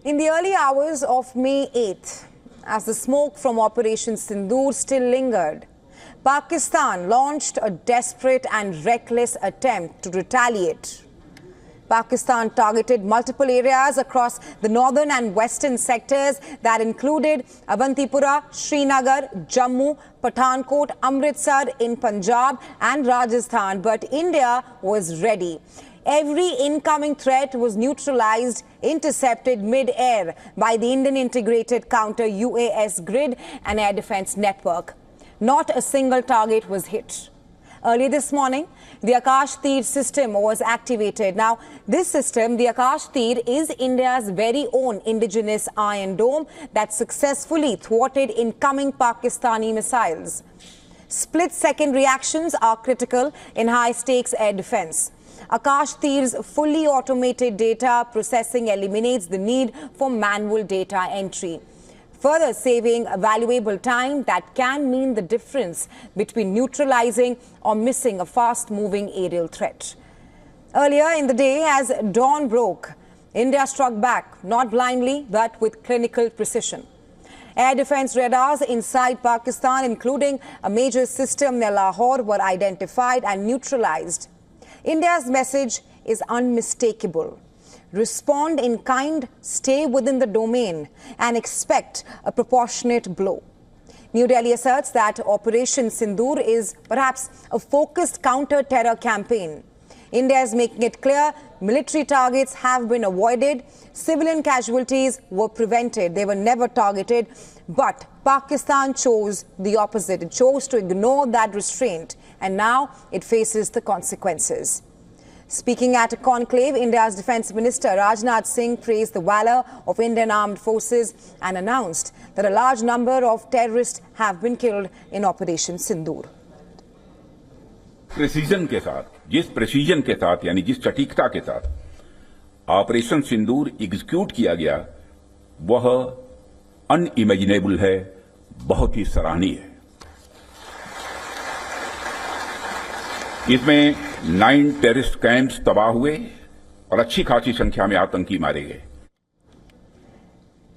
In the early hours of May 8th, as the smoke from Operation Synindhur still lingered, Pakistan launched a desperate and reckless attempt to retaliate. Pakistan targeted multiple areas across the northern and western sectors that included Avantipura, Srinagar, Jammu, Pathankot, Amritsar in Punjab and Rajasthan. But India was ready. Every incoming threat was neutralized, intercepted mid-air by the Indian Integrated Counter-UAS Grid and Air Defence Network. Not a single target was hit. Early this morning, the Akashteer system was activated. Now, this system, the Akashteer, is India's very own indigenous iron dome that successfully thwarted incoming Pakistani missiles. Split-second reactions are critical in high-stakes air defence. Akashteer's fully automated data processing eliminates the need for manual data entry, further saving valuable time that can mean the difference between neutralizing or missing a fast-moving aerial threat. Earlier in the day, as dawn broke, India struck back, not blindly, but with clinical precision. Air defence radars inside Pakistan, including a major system near Lahore, were identified and neutralized. India's message is unmistakable. Respond in kind, stay within the domain, and expect a proportionate blow. New Delhi asserts that Operation Synindhur is perhaps a focused counter-terror campaign. India is making it clear military targets have been avoided, civilian casualties were prevented, they were never targeted. But Pakistan chose the opposite. It chose to ignore that restraint, and now it faces the consequences. Speaking at a conclave, India's Defence Minister Rajnath Singh praised the valour of Indian armed forces and announced that a large number of terrorists have been killed in Operation Synindhur. Precision के साथ, जिस precision के साथ यानी जिस सटीकता के साथ ऑपरेशन सिंदूर एग्जीक्यूट किया गया, वह अनइमेजिनेबल है, बहुत ही सराहनीय है। इसमें 9 टेररिस्ट कैंप्स तबाह हुए और अच्छी खासी संख्या में आतंकी मारे गए।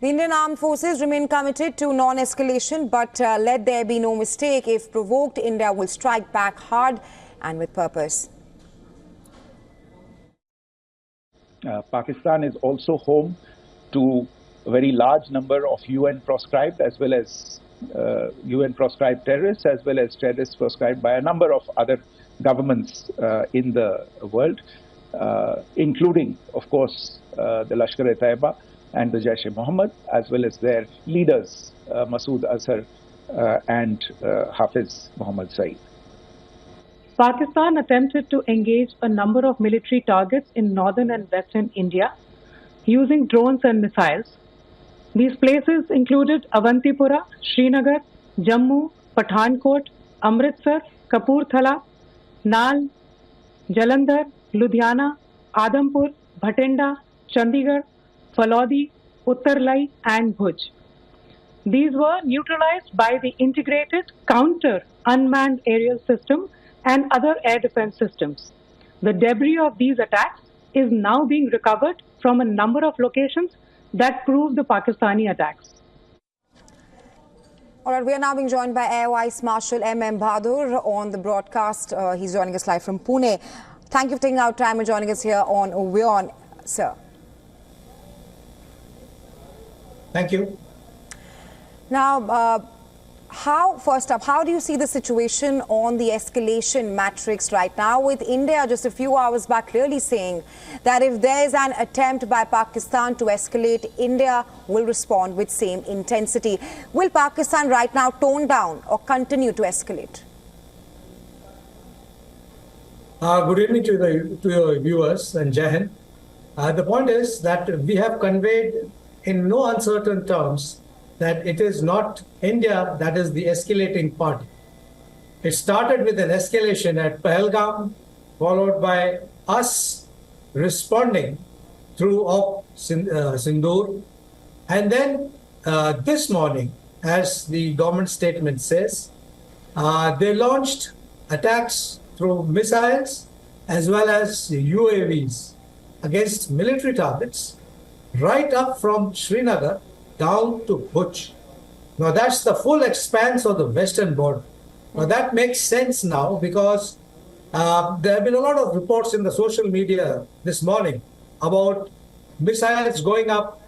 The Indian Armed Forces remain committed to non-escalation, but let there be no mistake, if provoked, India will strike back hard and with purpose. Pakistan is also home to a very large number of UN proscribed as well as UN proscribed terrorists, as well as terrorists proscribed by a number of other governments in the world, including, of course, the Lashkar-e-Taiba and the Jaish-e-Mohammed, as well as their leaders, Masood Azhar and Hafiz Mohammed Saeed. Pakistan attempted to engage a number of military targets in northern and western India using drones and missiles. These places included Avantipura, Srinagar, Jammu, Pathankot, Amritsar, Kapurthala, Nal, Jalandhar, Ludhiana, Adampur, Bhatinda, Chandigarh, Falodi, Uttarlai and Bhuj. These were neutralized by the integrated counter unmanned aerial system and other air defense systems. The debris of these attacks is now being recovered from a number of locations that prove the Pakistani attacks. All right, we are now being joined by Air Vice Marshal M.M. Bahadur on the broadcast. He's joining us live from Pune. Thank you for taking out time and joining us here on WION, sir. Thank you. Now, first up, how do you see the situation on the escalation matrix right now, with India just a few hours back clearly saying that if there is an attempt by Pakistan to escalate, India will respond with same intensity. Will Pakistan right now tone down or continue to escalate? Good evening to your viewers and Jai Hind. The point is that we have conveyed in no uncertain terms that it is not India that is the escalating party. It started with an escalation at Pahalgam, followed by us responding through Synindhur. And then this morning, as the government statement says, they launched attacks through missiles as well as UAVs against military targets right up from Srinagar down to Bhuj. Now that's the full expanse of the western border. Now that makes sense now because there have been a lot of reports in the social media this morning about missiles going up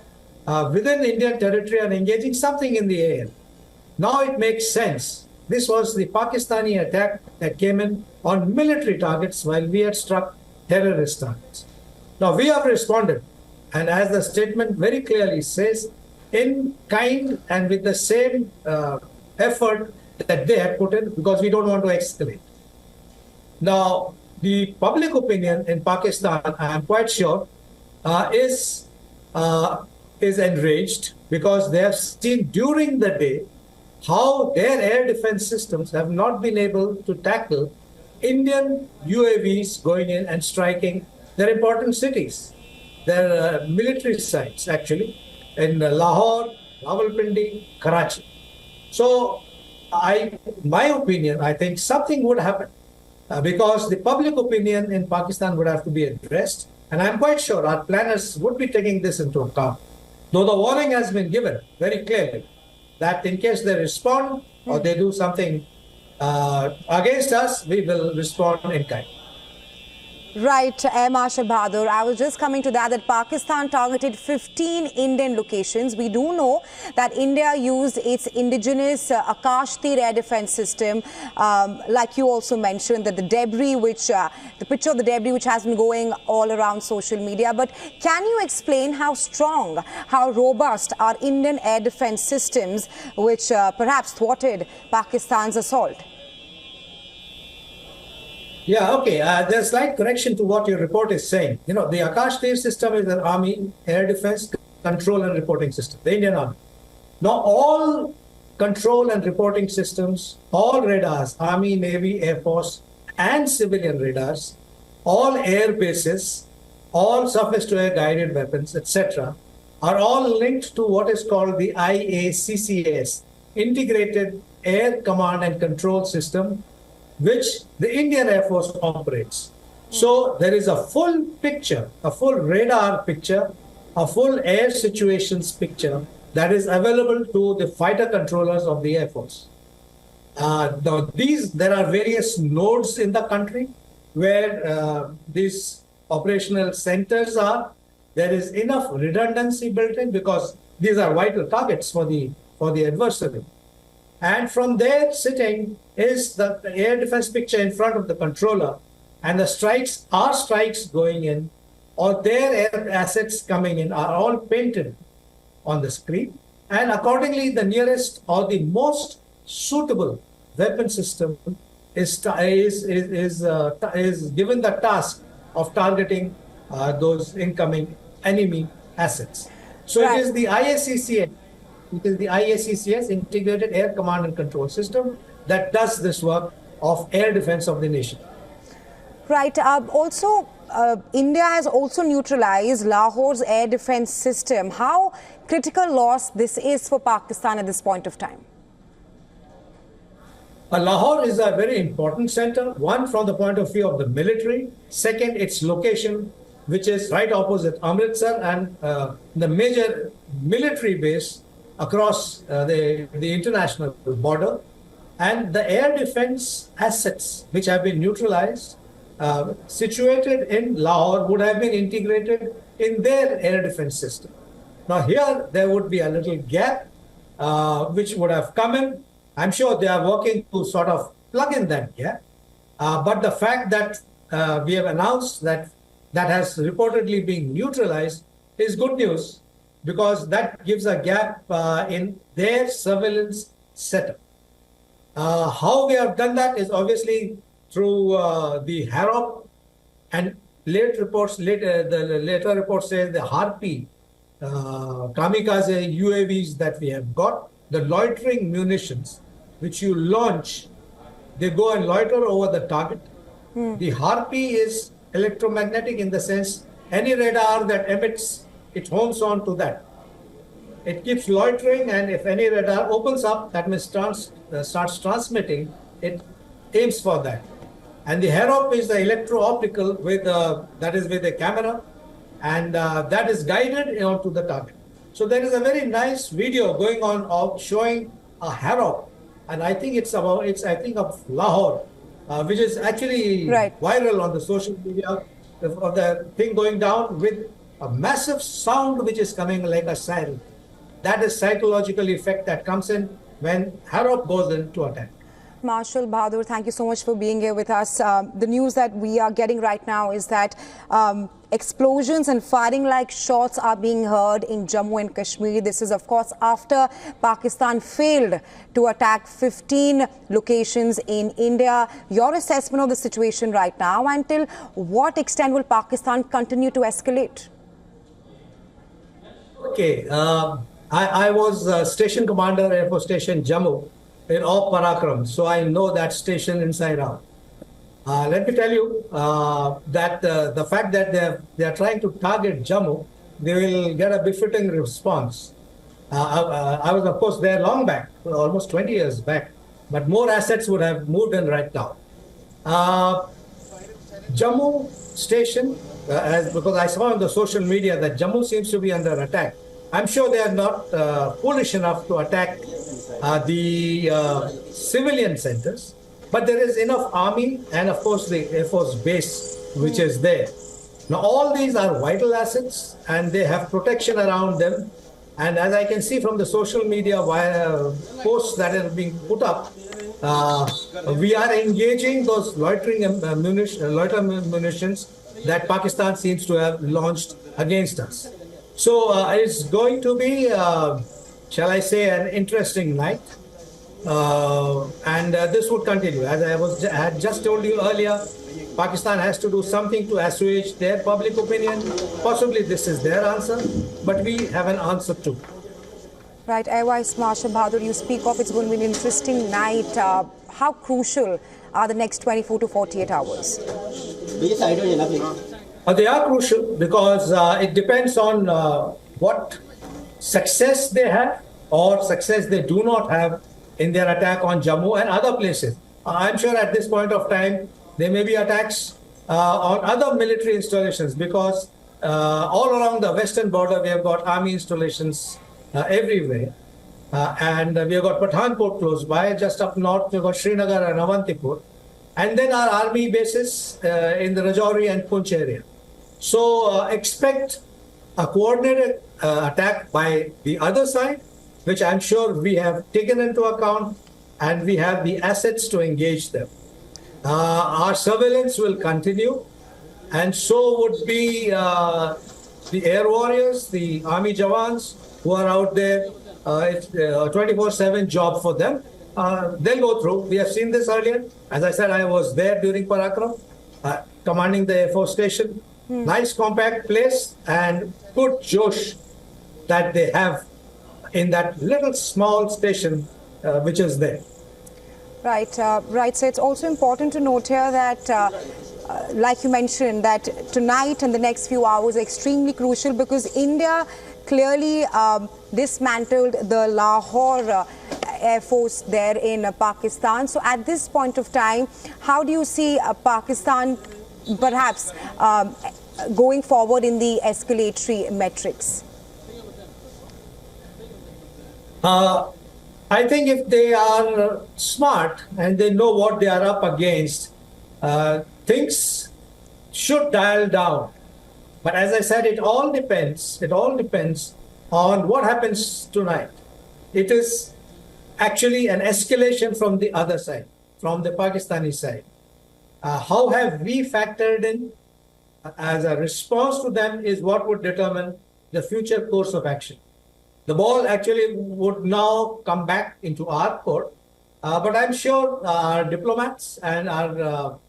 within Indian territory and engaging something in the air. Now it makes sense. This was the Pakistani attack that came in on military targets while we had struck terrorist targets. Now we have responded, and as the statement very clearly says, in kind and with the same effort that they had put in, because we don't want to escalate. Now, the public opinion in Pakistan, I am quite sure, is enraged because they have seen during the day how their air defense systems have not been able to tackle Indian UAVs going in and striking their important cities, their military sites, actually, in Lahore, Rawalpindi, Karachi. So, my opinion, I think something would happen because the public opinion in Pakistan would have to be addressed. And I'm quite sure our planners would be taking this into account. Though the warning has been given very clearly that in case they respond or they do something against us, we will respond in kind. Right, Marshal Bahadur. I was just coming to that Pakistan targeted 15 Indian locations. We do know that India used its indigenous Akashteer air defense system. Like you also mentioned, that the debris the picture of the debris which has been going all around social media. But can you explain how strong, how robust are Indian air defense systems which perhaps thwarted Pakistan's assault? Yeah, okay. There's slight correction to what your report is saying. You know, the Akashteer system is an army air defense control and reporting system, the Indian Army. Now, all control and reporting systems, all radars, Army, Navy, Air Force, and civilian radars, all air bases, all surface-to-air guided weapons, etc., are all linked to what is called the IACCS, Integrated Air Command and Control System, which the Indian Air Force operates. So there is a full picture, a full radar picture, a full air situations picture that is available to the fighter controllers of the Air Force. There are various nodes in the country where these operational centers are. There is enough redundancy built in because these are vital targets for the adversary. And from there sitting is the air defense picture in front of the controller, and the strikes going in or their air assets coming in are all painted on the screen. And accordingly, the nearest or the most suitable weapon system is given the task of targeting those incoming enemy assets. So right. It is the IACCS. It is the IACCS, Integrated Air Command and Control System, that does this work of air defense of the nation. Right. India has also neutralized Lahore's air defense system. How critical loss this is for Pakistan at this point of time? Lahore is a very important center, one from the point of view of the military, second its location, which is right opposite Amritsar and the major military base across the international border, and the air defense assets which have been neutralized, situated in Lahore, would have been integrated in their air defense system. Now here there would be a little gap which would have come in. I'm sure they are working to sort of plug in that gap. But the fact that we have announced that has reportedly been neutralized is good news, because that gives a gap in their surveillance setup. How we have done that is obviously through the HAROP, and the later report says the Harpy kamikaze UAVs that we have got, the loitering munitions which you launch, they go and loiter over the target. The Harpy is electromagnetic in the sense any radar that emits, it hones on to that. It keeps loitering, and if any radar opens up, that means starts transmitting, it aims for that. And the HAROP is the electro-optical with a camera, and that is guided to the target. So there is a very nice video going on of showing a harrow, and I think it's of Lahore, which is actually viral on the social media of the thing going down with a massive sound which is coming like a siren. That is psychological effect that comes in when harrow goes into attack. Marshal Bahadur, thank you so much for being here with us. The news that we are getting right now is that explosions and firing like shots are being heard in Jammu and Kashmir. This is, of course, after Pakistan failed to attack 15 locations in India. Your assessment of the situation right now, and till what extent will Pakistan continue to escalate? Okay, I was station commander, Air Force Station Jammu, in Op Parakram, so I know that station inside out. Let me tell you that the fact that they are trying to target Jammu, they will get a befitting response. I was, of course, there long back, almost 20 years back, but more assets would have moved in right now. Jammu station, because I saw on the social media that Jammu seems to be under attack. I'm sure they are not foolish enough to attack the civilian centers, but there is enough army and, of course, the Air Force base which is there. Now, all these are vital assets and they have protection around them. And as I can see from the social media posts that are being put up, we are engaging those loitering munitions that Pakistan seems to have launched against us. So it's going to be, shall I say, an interesting night. And this would continue. As I had just told you earlier, Pakistan has to do something to assuage their public opinion. Possibly this is their answer, but we have an answer too. Right, Air Vice Marshal Bahadur, you speak of it's going to be an interesting night. How crucial are the next 24 to 48 hours? They are crucial because it depends on what success they have or success they do not have in their attack on Jammu and other places. I'm sure at this point of time, there may be attacks on other military installations because all along the western border, we have got army installations everywhere. And we have got Pathankot close by. Just up north, we've got Srinagar and Avantipur. And then our army bases in the Rajouri and Poonch area. So expect a coordinated attack by the other side, which I'm sure we have taken into account, and we have the assets to engage them. Our surveillance will continue, and so would be the air warriors, the army jawans who are out there. It's a 24/7 job for them. They'll go through. We have seen this earlier. As I said, I was there during Parakram, commanding the Air Force Station. Nice compact place and good josh that they have in that little small station which is there. Right, right. So it's also important to note here that, like you mentioned, that tonight and the next few hours are extremely crucial because India clearly dismantled the Lahore Air Force there in Pakistan. So at this point of time, how do you see Pakistan perhaps going forward in the escalatory metrics? I think if they are smart and they know what they are up against, things should dial down. But as I said, it all depends on what happens tonight. It is actually an escalation from the other side, from the Pakistani side. How have we factored in as a response to them is what would determine the future course of action. The ball actually would now come back into our court, but I'm sure our diplomats and our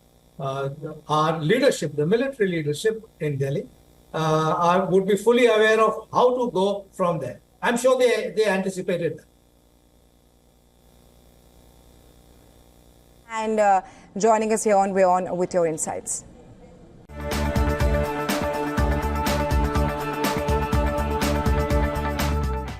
leadership, the military leadership in Delhi, would be fully aware of how to go from there. I'm sure they anticipated that. And joining us here on WION with your insights.